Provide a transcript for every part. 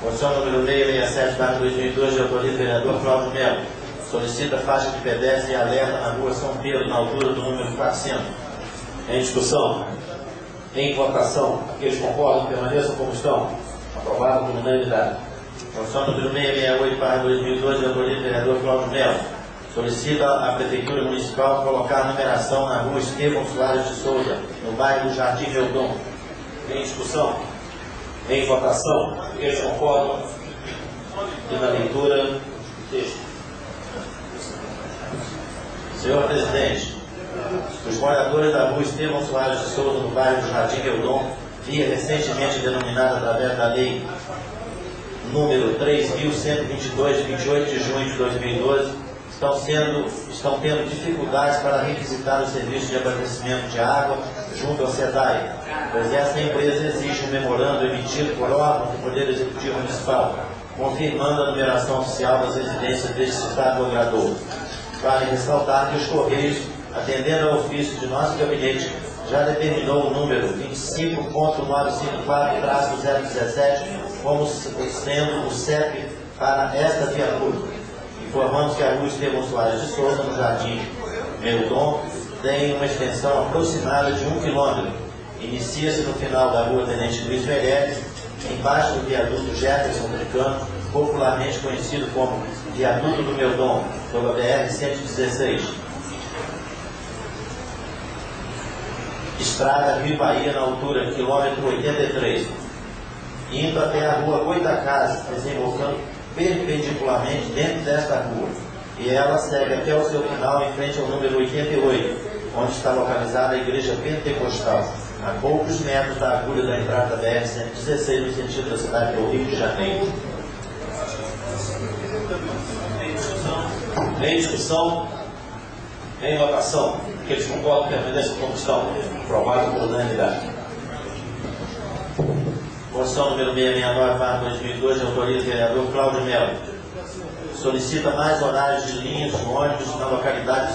Moção número 667/2002, de autoria do vereador Cláudio Melo. Solicita faixa de pedestre e alerta na rua São Pedro, na altura do número 400. Em discussão. Em votação. Aqueles que concordam permaneçam como estão. Aprovado por unanimidade. Moção número 668/2002, de autoria do vereador Cláudio Melo. Solicita a Prefeitura Municipal colocar numeração na rua Estevão Soares de Souza, no bairro do Jardim Meudon. Em discussão. Em votação. Aqueles que concordam. E na leitura do texto. Senhor Presidente, os moradores da rua Estevão Soares de Souza, no bairro do Jardim Meudon, via recentemente denominada através da lei número 3.122, de 28 de junho de 2012, estão tendo dificuldades para requisitar o serviço de abastecimento de água junto ao SEDAI, pois essa empresa exige um memorando emitido por órgão do Poder Executivo Municipal, confirmando a numeração oficial das residências deste citado morador. Vale ressaltar que os Correios, atendendo ao ofício de nosso gabinete, já determinou o número 25.954-017 como sendo o CEP para esta viatura. Informamos que a rua Estevão Soares de Souza, no Jardim Meudon, tem uma extensão aproximada de 1 km. Inicia-se no final da rua Tenente Luiz Meirelles, embaixo do viaduto Jefferson Tricano, popularmente conhecido como Viaduto do Meudon, sobre a BR-116. Estrada Rio Bahia, na altura quilômetro 83, indo até a rua Goitacazes, desembocando perpendicularmente dentro desta rua, e ela segue até o seu final em frente ao número 88, onde está localizada a Igreja Pentecostal, a poucos metros da agulha da entrada da BR-116 no sentido da cidade do Rio de Janeiro. Em discussão, em votação, aqueles que concordam permaneçam como estão. Aprovado por unanimidade. Moção número 669/2002, de autoria do vereador Cláudio Melo. Solicita mais horários de linhas de ônibus na localidade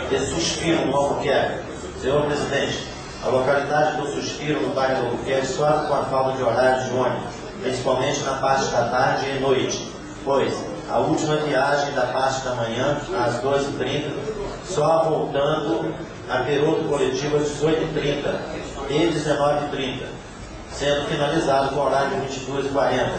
de Suspiro, no Albuquerque. Senhor Presidente, a localidade do Suspiro, no bairro do Albuquerque, sofre com a falta de horários de ônibus, principalmente na parte da tarde e noite, pois a última viagem da parte da manhã, às 12h30, só voltando a ter outro coletivo às 18h30 e 19h30, sendo finalizado com horário de 22h40,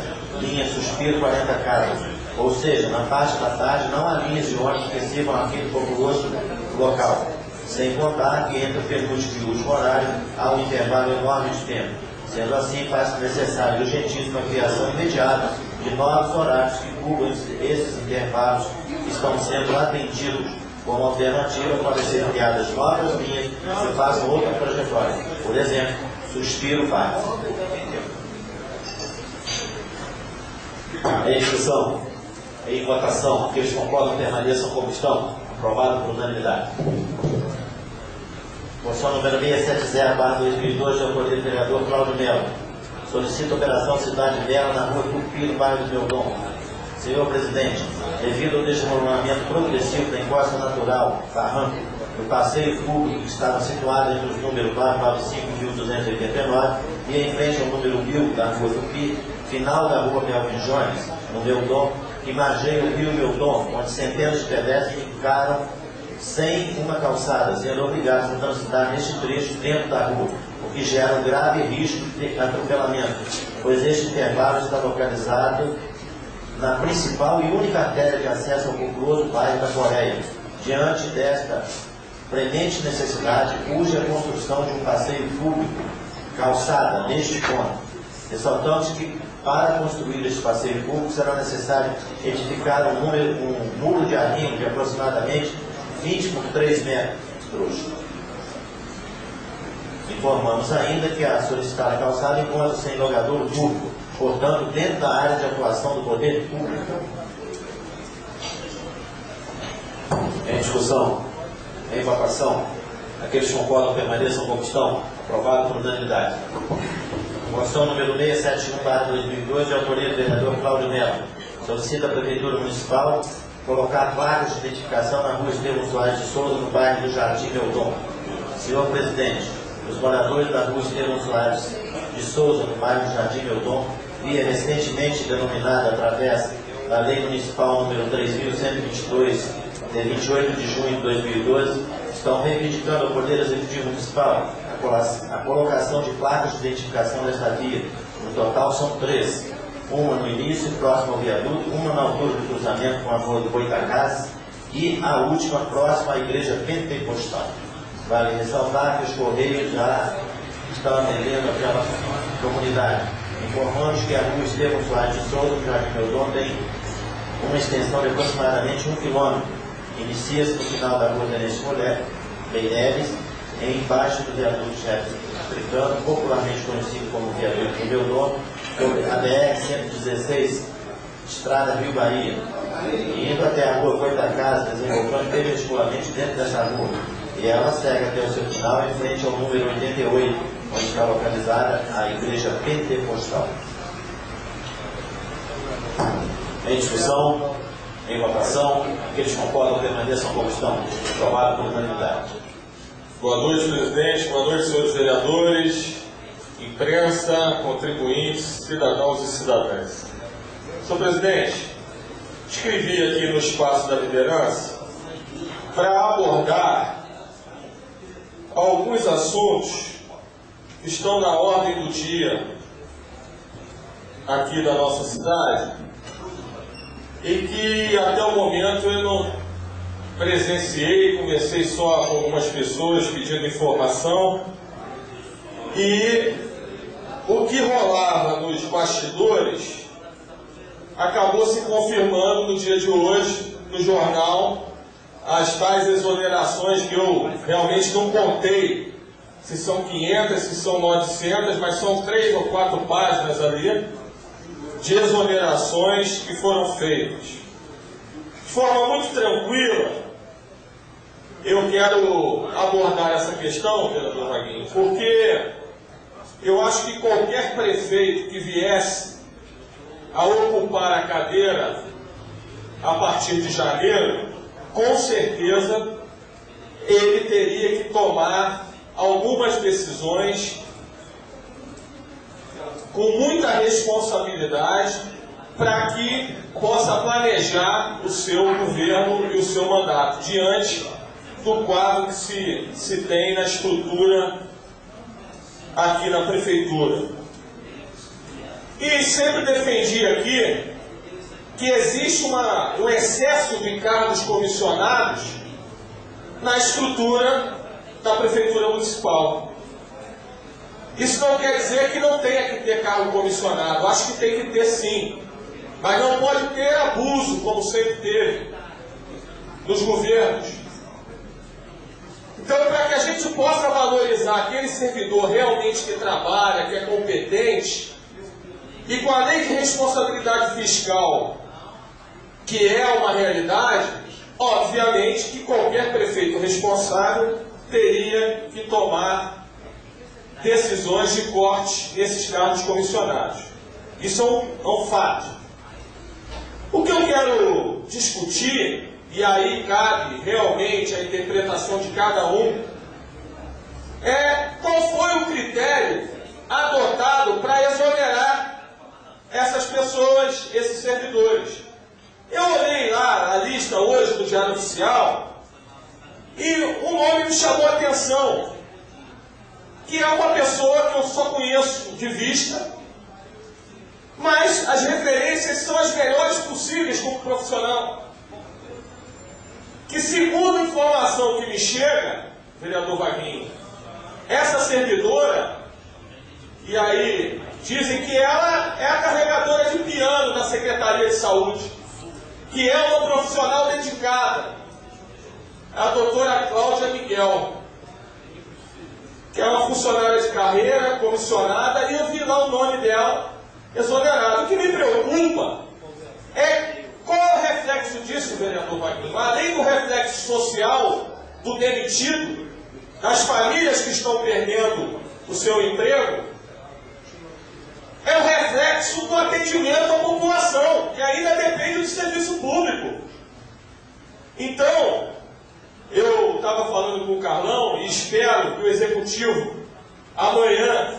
linha Suspiro 40 casas. Ou seja, na parte da tarde não há linhas de ônibus que sirvam aquele populoso local, sem contar que entre o penúltimo e o último horário há um intervalo enorme de tempo. Sendo assim, faz-se necessário e urgentíssima a criação imediata de novos horários que cubram esses intervalos que estão sendo atendidos. Como alternativa, podem ser criadas novas linhas que façam outra trajetória. Por exemplo, Suspiro Vaz. Em discussão, em votação, aqueles que concordam permaneçam como estão. Aprovado por unanimidade. Moção número 670/2002, de autoria do vereador Cláudio Melo. Solicita operação Cidade Bela na rua Tupi, no bairro do Meudon. Senhor Presidente, devido ao desmoronamento progressivo da encosta natural, barranco, do passeio público que estava situado entre os números 495 e 1289 e em frente ao número 1000 da rua Tupi, final da rua Melvin Jones, no Meudon, que margeia o rio Meudon, onde centenas de pedestres ficaram sem uma calçada, sendo obrigados a transitar neste trecho dentro da rua, o que gera um grave risco de atropelamento, pois este intervalo está localizado na principal e única artéria de acesso ao populoso bairro da Coreia. Diante desta premente necessidade, urge a construção de um passeio público, calçada, neste ponto. Ressaltamos que, para construir este passeio público, será necessário edificar um muro de arrimo de aproximadamente 20 por 3 metros. Informamos ainda que a solicitada calçada encontra-se em Logadouro Turco, portanto, dentro da área de atuação do poder público. Em discussão, em votação, aqueles que concordam permaneçam como estão. Aprovado por unanimidade. Moção número 671/2002, de autoria do vereador Cláudio Melo. Solicita a Prefeitura Municipal colocar placas de identificação na rua Estevão Soares de Souza, no bairro do Jardim Meudon. Senhor Presidente, os moradores da rua Estevão Soares de Souza, no bairro do Jardim Meudon, via recentemente denominada através da Lei Municipal número 3.122, de 28 de junho de 2012, estão reivindicando ao Poder Executivo Municipal a colocação de placas de identificação desta via. No total são 3. Uma no início, próximo ao viaduto, uma na altura do cruzamento com a rua do Goitacás e a última próxima à Igreja Pentecostal. Vale ressaltar que os Correios já estão atendendo aquela comunidade. Informamos que a rua Estevão Soares de Souza, no Jardim Meudon, tem uma extensão de aproximadamente 1 quilômetro. Inicia-se no final da rua Tenente Meireles, embaixo do viaduto Jefferson Africano, popularmente conhecido como viaduto do Meudon, sobre a BR-116, Estrada Rio-Bahia, e indo até a rua Goitacás, desenvolvendo perpendicularmente dentro dessa rua. E ela segue até o seu final, em frente ao número 88, onde está localizada a Igreja Pentecostal. Em discussão, em votação, aqueles que concordam permaneçam como estão. Aprovado por unanimidade. Boa noite, presidente. Boa noite, senhores vereadores, imprensa, contribuintes, cidadãos e cidadãs. Senhor presidente, escrevi aqui no espaço da liderança para abordar alguns assuntos que estão na ordem do dia aqui da nossa cidade e que até o momento eu não presenciei, conversei só com algumas pessoas pedindo informação, e o que rolava nos bastidores acabou se confirmando no dia de hoje, no jornal, as tais exonerações que eu realmente não contei se são 500, se são 900, mas são 3 ou 4 páginas ali de exonerações que foram feitas. De forma muito tranquila, eu quero abordar essa questão, vereador Vaguinho, porque eu acho que qualquer prefeito que viesse a ocupar a cadeira a partir de janeiro, com certeza ele teria que tomar algumas decisões com muita responsabilidade para que possa planejar o seu governo e o seu mandato diante do quadro que se tem na estrutura aqui na prefeitura. E sempre defendi aqui que existe um excesso de cargos comissionados na estrutura da prefeitura municipal. Isso não quer dizer que não tenha que ter cargo comissionado. Acho que tem que ter sim. Mas não pode ter abuso, como sempre teve nos governos. Então, para que a gente possa valorizar aquele servidor realmente que trabalha, que é competente, e com a lei de responsabilidade fiscal, que é uma realidade, obviamente que qualquer prefeito responsável teria que tomar decisões de corte nesses cargos comissionados. Isso é um fato. O que eu quero discutir, e aí cabe realmente a interpretação de cada um, é qual foi o critério adotado para exonerar essas pessoas, esses servidores. Eu olhei lá a lista hoje do Diário Oficial e um nome me chamou a atenção, que é uma pessoa que eu só conheço de vista, mas as referências são as melhores possíveis como profissional. Que, segundo a informação que me chega, vereador Vaguinho, essa servidora, e aí dizem que ela é a carregadora de piano da Secretaria de Saúde, que é uma profissional dedicada, a doutora Cláudia Miguel, que é uma funcionária de carreira, comissionada, e eu vi lá o nome dela exonerado. O que me preocupa é qual é o reflexo disso, vereador Vaguinho. Além do reflexo social do demitido, das famílias que estão perdendo o seu emprego, é o reflexo do atendimento à população, que ainda depende do serviço público. Então, eu estava falando com o Carlão e espero que o Executivo, amanhã,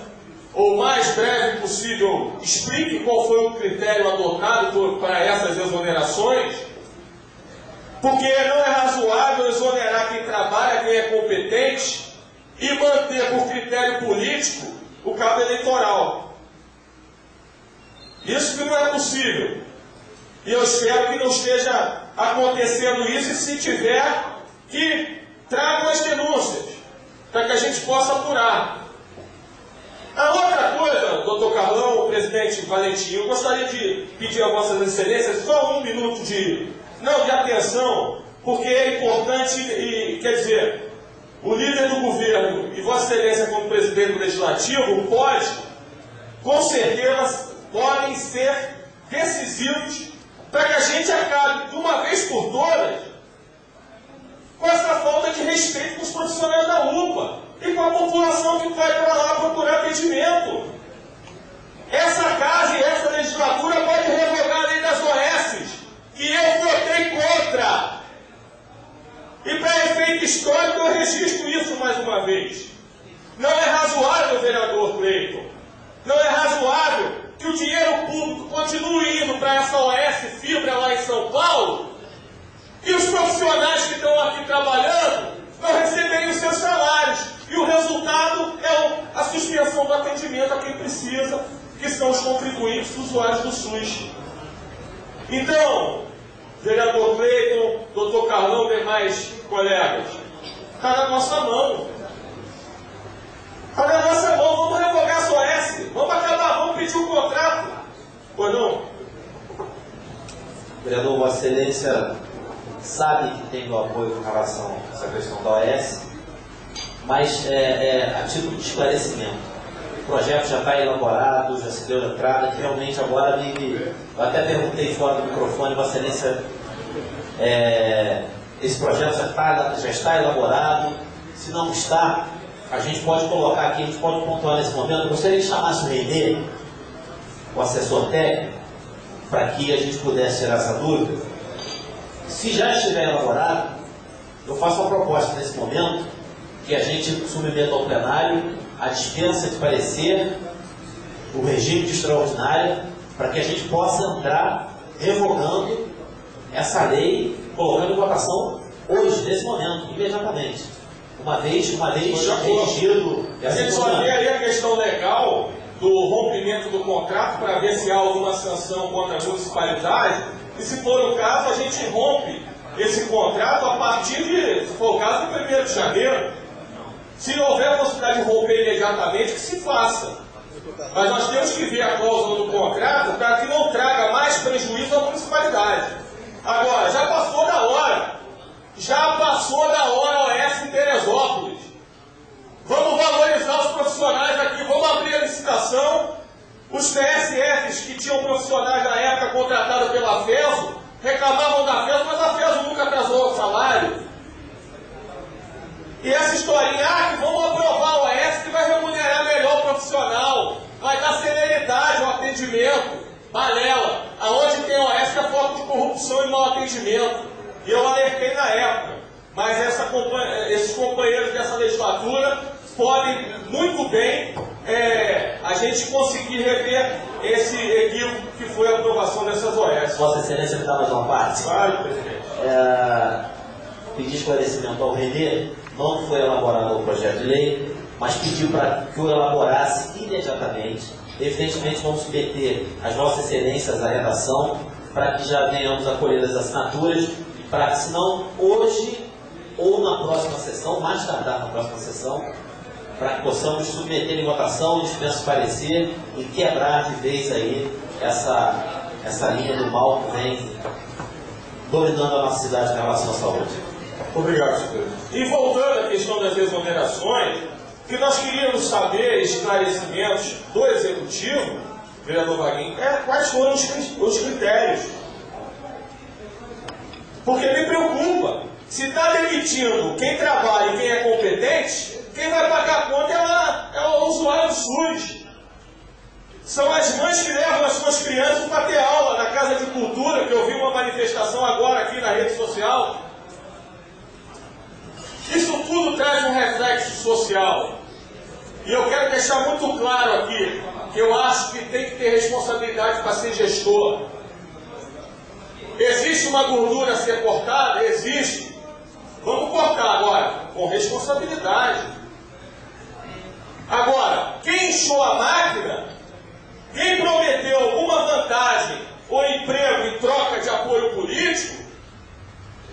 ou o mais breve possível, explique qual foi o critério adotado para essas exonerações, porque não é razoável exonerar quem trabalha, quem é competente, e manter por critério político o cabo eleitoral. Isso que não é possível. E eu espero que não esteja acontecendo isso, e se tiver, que tragam as denúncias, para que a gente possa apurar. A outra coisa, doutor Carlão, presidente Valentim, eu gostaria de pedir a vossas excelências só um minuto de atenção, porque é importante e, quer dizer, o líder do governo e vossa excelência como presidente do legislativo pode, com certeza, podem ser decisivos para que a gente acabe, de uma vez por todas, com essa falta de respeito com os profissionais da UPA e com a população que vai para lá procurar atendimento. Essa casa e essa legislatura pode revogar a lei das OS, que eu votei contra. E para efeito histórico eu registro isso mais uma vez. Não é razoável, vereador Cleiton, não é razoável que o dinheiro público continue indo para essa OS Fibra lá em São Paulo e os profissionais que estão aqui trabalhando não receberem os seus salários. E o resultado é a suspensão do atendimento a quem precisa, que são os contribuintes, os usuários do SUS. Então, vereador Cleiton, doutor Carlão, demais colegas, está na nossa mão. Está na nossa mão, vamos revogar a SOS, vamos acabar, vamos pedir um contrato. Ou não? Vereador, Vossa Excelência sabe que tem meu apoio com relação a essa questão da OS, mas a título de esclarecimento, o projeto já está elaborado, já se deu entrada, que realmente agora eu até perguntei fora do microfone, Vossa Excelência, esse projeto já está elaborado, se não está, a gente pode colocar aqui, a gente pode pontuar nesse momento. Eu gostaria de chamar o Renê, o assessor técnico, para que a gente pudesse tirar essa dúvida. Se já estiver elaborado, eu faço a proposta nesse momento que a gente submeta ao plenário a dispensa de parecer, o regime de extraordinária, para que a gente possa entrar revogando essa lei, colocando em votação hoje, nesse momento, imediatamente. Uma vez redigido... A gente só vê aí a questão legal do rompimento do contrato para ver se há alguma sanção contra a municipalidade, e se for o caso, a gente rompe esse contrato a partir de, se for o caso, do 1º de janeiro. Se houver a possibilidade de romper imediatamente, que se faça. Mas nós temos que ver a cláusula do contrato para que não traga mais prejuízo à municipalidade. Agora, já passou da hora a OS em Teresópolis. Vamos valorizar os profissionais aqui, vamos abrir a licitação. Os TSFs que tinham profissionais na época contratados pela FESO, reclamavam da FESO, mas a FESO nunca atrasou o salário. E essa historinha, que vamos aprovar a OS que vai remunerar melhor o profissional, vai dar celeridade ao atendimento, balela. Aonde tem OS que é foco de corrupção e mau atendimento. E eu alertei na época. Mas esses companheiros dessa legislatura podem muito bem a gente conseguir rever esse equívoco que foi a aprovação dessas OS. Vossa Excelência me dá mais uma parte? Claro, presidente. Pedir esclarecimento ao Renê, não foi elaborado o projeto de lei, mas pediu para que o elaborasse imediatamente. Evidentemente, vamos submeter as Vossas Excelências à redação, para que já venhamos a colher as assinaturas, para que, se não hoje ou na próxima sessão, mais tardar na próxima sessão, para que possamos submeter em votação, dispensa de parecer e quebrar de vez aí essa linha do mal que vem dominando a nossa cidade em relação à saúde. Obrigado, senhor. E voltando à questão das exonerações, que nós queríamos saber esclarecimentos do Executivo, vereador Vaguinho, quais foram os critérios. Porque me preocupa, se está demitindo quem trabalha e quem é competente, quem vai pagar a conta é o usuário do SUS. São as mães que levam as suas crianças para ter aula na Casa de Cultura, que eu vi uma manifestação agora aqui na rede social. Isso tudo traz um reflexo social. E eu quero deixar muito claro aqui que eu acho que tem que ter responsabilidade para ser gestor. Existe uma gordura a ser cortada? Existe. Vamos cortar agora, com responsabilidade. Agora, quem inchou a máquina, quem prometeu alguma vantagem ou emprego em troca de apoio político,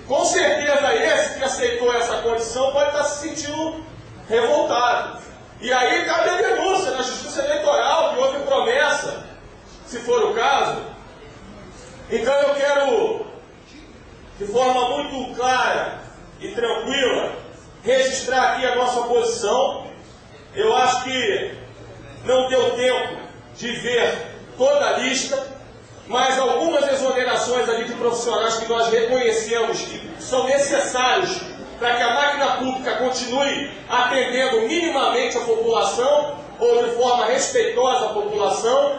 com certeza esse que aceitou essa condição pode estar se sentindo revoltado. E aí cabe a denúncia na Justiça Eleitoral, que houve promessa, se for o caso. Então eu quero, de forma muito clara e tranquila, registrar aqui a nossa posição. Eu acho que não deu tempo de ver toda a lista, mas algumas exonerações ali de profissionais que nós reconhecemos que são necessários para que a máquina pública continue atendendo minimamente a população, ou de forma respeitosa a população,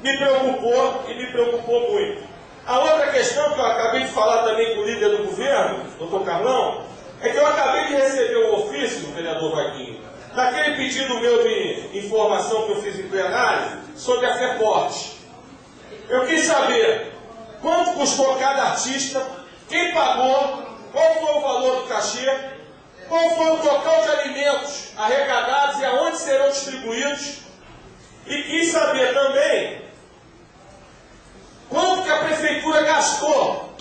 me preocupou e me preocupou muito. A outra questão que eu acabei de falar também com o líder do governo, doutor Carlão, é que eu acabei de receber um ofício, vereador Vaguinho, daquele pedido meu de informação que eu fiz em plenário sobre a FEPORT. Eu quis saber quanto custou cada artista, quem pagou, qual foi o valor do cachê, qual foi o total de alimentos arrecadados e aonde serão distribuídos. E quis saber também quanto que a prefeitura gastou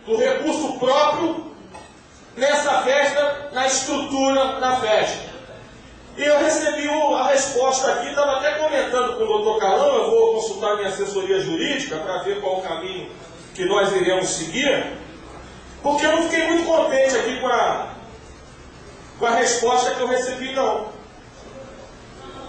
do recurso próprio nessa festa, na estrutura da festa. E eu recebi a resposta aqui, estava até comentando com o doutor Carlão, eu vou consultar minha assessoria jurídica para ver qual o caminho que nós iremos seguir, porque eu não fiquei muito contente aqui com a resposta que eu recebi, não.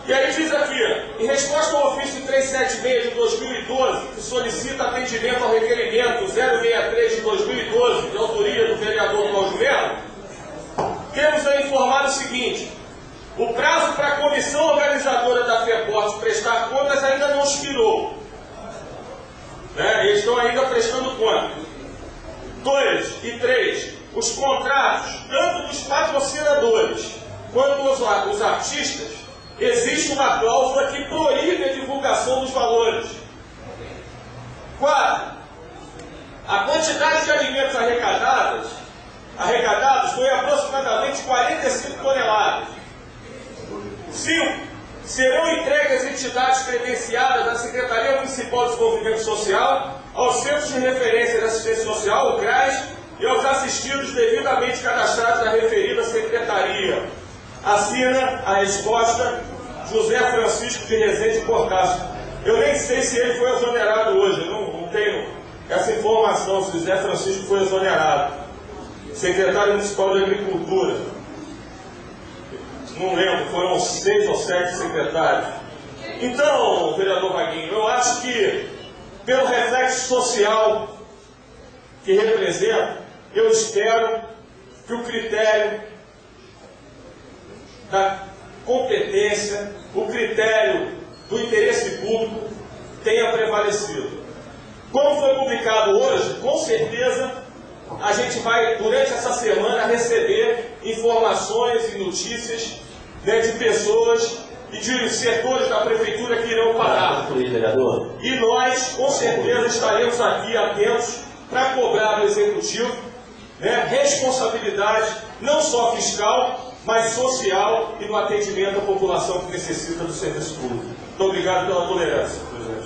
E aí diz aqui, em resposta ao ofício 376 de 2012, que solicita atendimento ao requerimento 063 de 2012, de autoria do vereador Cláudio Melo, temos a informar o seguinte: o prazo para a comissão organizadora da FEPORT prestar contas ainda não expirou. Eles estão ainda prestando conta. 2 e 3. Os contratos, tanto dos patrocinadores quanto os artistas, existe uma cláusula que proíbe a divulgação dos valores. 4. A quantidade de alimentos arrecadados foi aproximadamente 45 toneladas. 5. Serão entregues às entidades credenciadas da Secretaria Municipal de Desenvolvimento Social, aos Centros de Referência de Assistência Social, o CRAS, e aos assistidos devidamente cadastrados na referida Secretaria. Assina a resposta José Francisco de Rezende Portaço. Eu nem sei se ele foi exonerado hoje, eu não tenho essa informação, se José Francisco foi exonerado. Secretário Municipal de Agricultura. Não lembro, foram 6 ou 7 secretários. Então, vereador Vaguinho, eu acho que, pelo reflexo social que representa, eu espero que o critério da competência, o critério do interesse público tenha prevalecido. Como foi publicado hoje, com certeza a gente vai, durante essa semana, receber informações e notícias, de pessoas e de setores da prefeitura que irão parar. E nós, com certeza, estaremos aqui atentos para cobrar do Executivo responsabilidade, não só fiscal, mas social e no atendimento à população que necessita do serviço público. Muito obrigado pela tolerância, presidente.